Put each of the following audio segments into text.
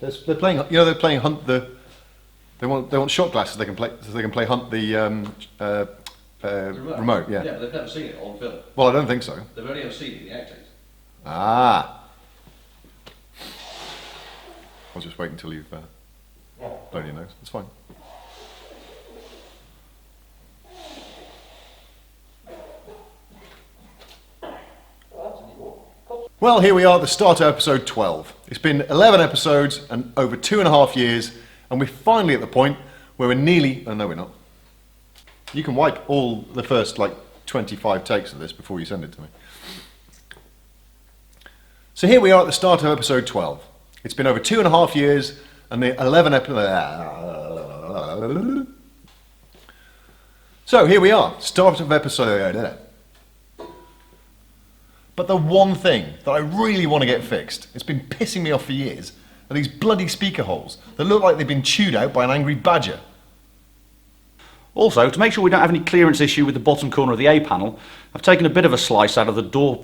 They're playing. You know, they're playing hunt the. They want shot glasses. They can play hunt the remote. Yeah. Yeah, but they've never seen it on film. Well, I don't think so. They've only ever seen it in the outtakes. Ah. I'll just wait until you've blown your nose. It's fine. Well, here we are at the start of episode 12. It's been 11 episodes and over 2.5 years, and we're finally at the point where we're nearly... Oh, no, we're not. You can wipe all the first, 25 takes of this before you send it to me. So here we are at the start of episode 12. It's been over 2.5 years, and the 11 episodes... So here we are, start of episode... But the one thing that I really want to get fixed, it's been pissing me off for years, are these bloody speaker holes that look like they've been chewed out by an angry badger. Also, to make sure we don't have any clearance issue with the bottom corner of the A panel, I've taken a bit of a slice out of the door.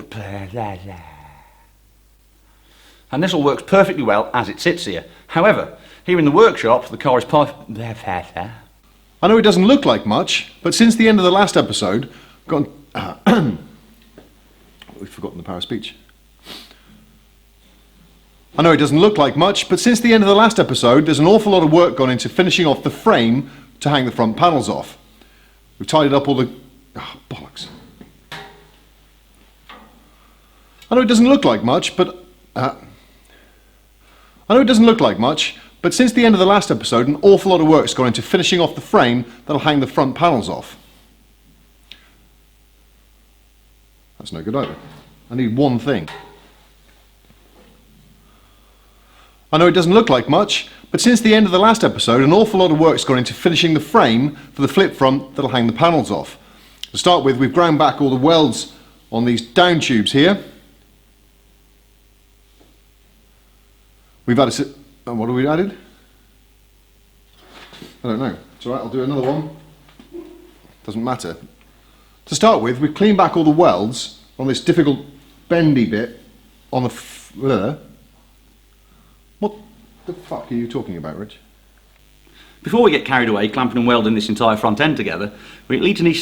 And this all works perfectly well as it sits here. However, here in the workshop, the car is I know it doesn't look like much, but since the end of the last episode, we've forgotten the power of speech. I know it doesn't look like much, but since the end of the last episode, there's an awful lot of work gone into finishing off the frame to hang the front panels off. We've tidied up all the... Oh, bollocks. I know it doesn't look like much, but... I know it doesn't look like much, but since the end of the last episode, an awful lot of work's gone into finishing off the frame that'll hang the front panels off. That's no good either. I need one thing. I know it doesn't look like much, but since the end of the last episode, an awful lot of work's gone into finishing the frame for the flip front that'll hang the panels off. To start with, we've ground back all the welds on these down tubes here. We've added... what have we added? I don't know. It's alright, I'll do another one. Doesn't matter. To start with, we've cleaned back all the welds on this difficult bendy bit on the... What the fuck are you talking about, Rich? Before we get carried away clamping and welding this entire front end together, we at least need...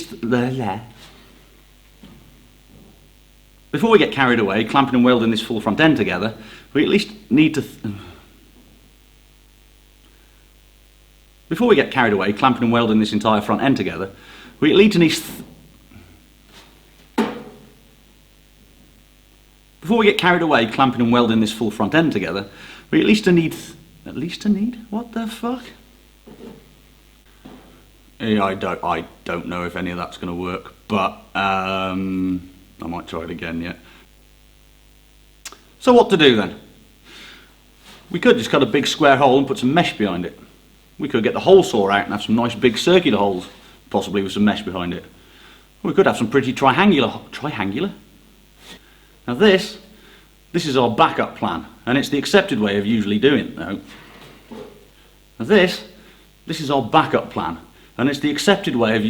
Before we get carried away clamping and welding this full front end together, we at least need to... Before we get carried away clamping and welding this entire front end together, we at least need... Before we get carried away clamping and welding this full front end together, we at least need... What the fuck? Yeah, I don't know if any of that's going to work, but I might try it again yet. So what to do then? We could just cut a big square hole and put some mesh behind it. We could get the hole saw out and have some nice big circular holes, possibly with some mesh behind it. We could have some pretty triangular? Now this is our backup plan, and it's the accepted way of usually doing it though. Now this is our backup plan, and it's the accepted way of...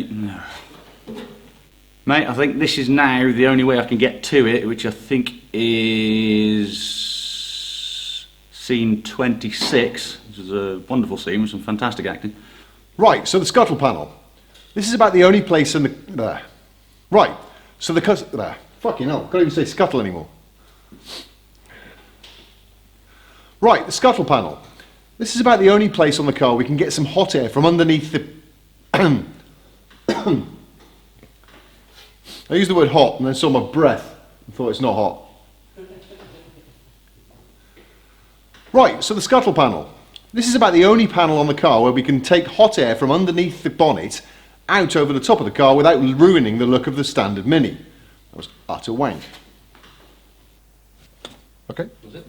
Mate, I think this is now the only way I can get to it, which I think is scene 26, which is a wonderful scene with some fantastic acting. Right, so the scuttle panel. This is about the only place in the... Right, so the... Fucking hell, can't even say scuttle anymore. Right, the scuttle panel. This is about the only place on the car we can get some hot air from underneath the... I used the word hot and then saw my breath and thought it's not hot. Right, so the scuttle panel. This is about the only panel on the car where we can take hot air from underneath the bonnet out over the top of the car without ruining the look of the standard Mini. That was utter wank. Okay. Was it?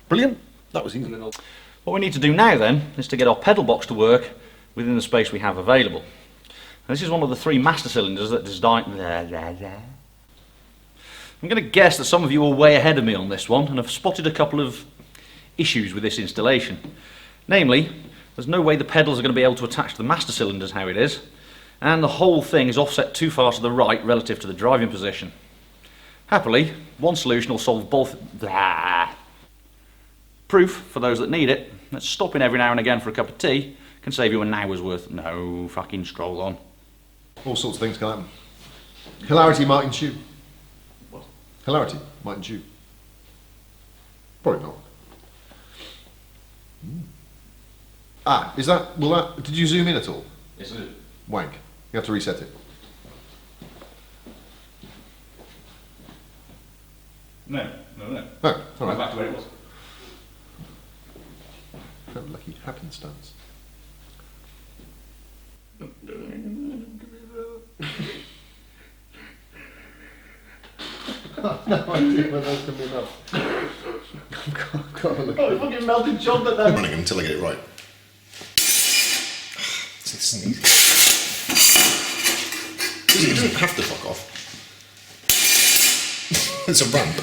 Brilliant. That was easy. What we need to do now then is to get our pedal box to work within the space we have available. And this is one of the 3 master cylinders that design... I'm going to guess that some of you are way ahead of me on this one and have spotted a couple of issues with this installation. Namely, there's no way the pedals are going to be able to attach to the master cylinders how it is, and the whole thing is offset too far to the right relative to the driving position. Happily, one solution will solve both proof for those that need it that stopping every now and again for a cup of tea can save you an hour's worth. No fucking stroll on. All sorts of things can happen. Hilarity might ensue. What? Hilarity might ensue. Probably not. Ah, is that, will that, did you zoom in at all? Yes, I do. Wank. You have to reset it. No. Oh, all Go right. back to where it was. How lucky happenstance. No idea whether that's going to be enough. I've got to look. Oh, fucking melted chocolate then. Running until I get it right. This isn't easy. It doesn't have to fuck off. It's a ramp.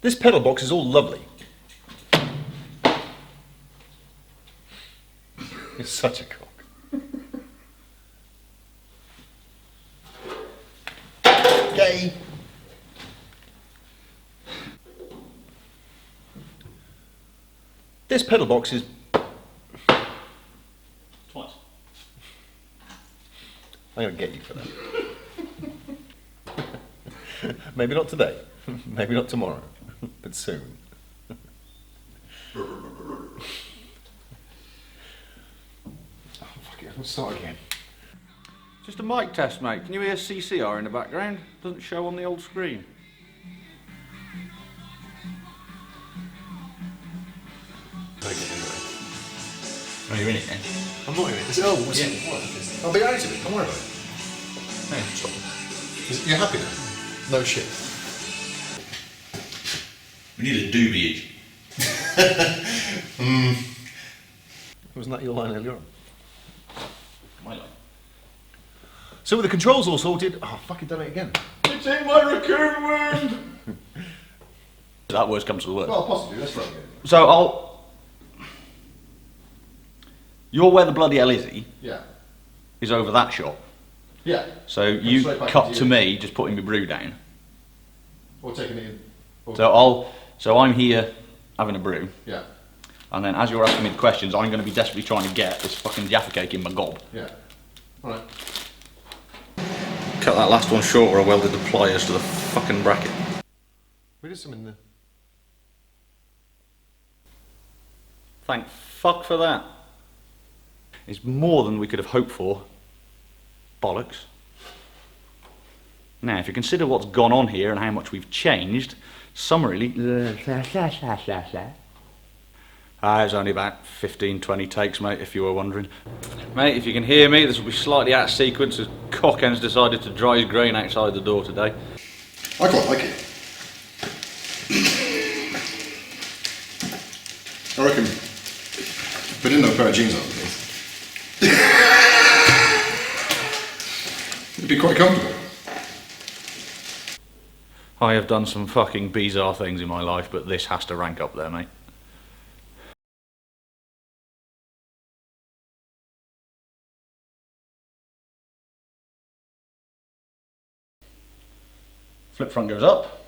This pedal box is all lovely. It's such a cock. Gay. This pedal box is... Twice. I'm going to get you for that. Maybe not today. Maybe not tomorrow. But soon. Oh, fuck it. Let's start again. Just a mic test, mate. Can you hear CCR in the background? Doesn't show on the old screen. Oh, you're in it then? I'm not in it. I'll be out of it. Don't worry about it. Yeah, stop. You're happy now? No shit. We need a doobie. Wasn't that your line earlier on? My line. So with the controls all sorted... Oh, fucking done it again. It's in my raccoon wound! That worst comes to the worst. Well, possibly. Let's try again. So I'll... You're where the bloody hell is he? Yeah. Is over that shot. Yeah. So you straight back cut into to you. me, just putting my brew down. Or taking it in. Or, So I'm here having a brew, yeah. and then as you're asking me the questions, I'm going to be desperately trying to get this fucking Jaffa cake in my gob. Yeah. Alright. Cut that last one short, or I welded the pliers to the fucking bracket. We did some in there. Thank fuck for that. It's more than we could have hoped for. Bollocks. Now, if you consider what's gone on here and how much we've changed, summarily... it's only about 15-20 takes, mate, if you were wondering. Mate, if you can hear me, this will be slightly out of sequence as Cockend's decided to dry his grain outside the door today. I quite like it. I reckon if I didn't have a pair of jeans underneath, it'd be quite comfortable. I have done some fucking bizarre things in my life, but this has to rank up there, mate. Flip front goes up.